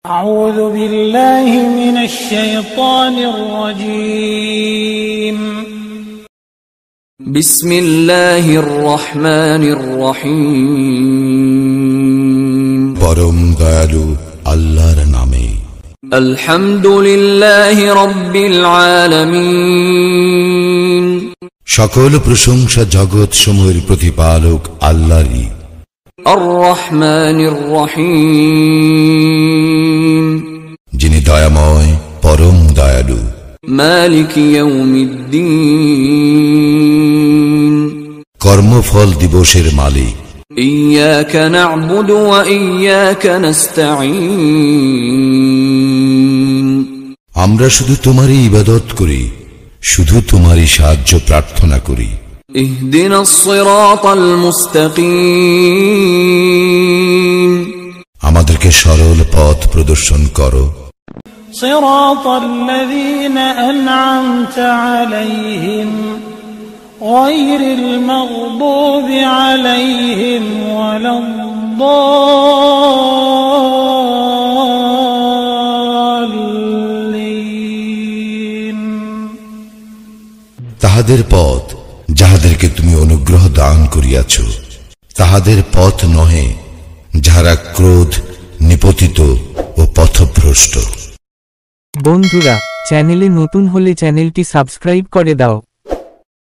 أعوذ بالله من الشيطان الرجيم بسم الله الرحمن الرحيم পরম দয়ালু আল্লাহর নামে الحمد لله رب العالمين সকল প্রশংসা জগৎ সমূহের প্রতিপালক আল্লাহরই الرحمن الرحيم যিনি দয়াময় পরম দয়ালু مالك يوم الدين কর্মফল দিবসের মালিক إياك نعبد وإياك نستعين আমরা শুধু তোমারই ইবাদত করি, শুধু তোমারই সাহায্য প্রার্থনা করি। اهدنا الصراط المستقيم আমাদেরকে সরল পথ প্রদর্শন করো। صراط الذين أنعمت عليهم غير المغضوب عليهم ولا الضالين তাহাদের পথ যাহাদেরকে তুমি অনুগ্রহ দান করিয়াছ, তাহাদের পথ নহে যাহারা ক্রোধ নিপতিত ও পথভ্রষ্ট। বন্ধুরা, চ্যানেলে নতুন হলে চ্যানেলটি সাবস্ক্রাইব করে দাও।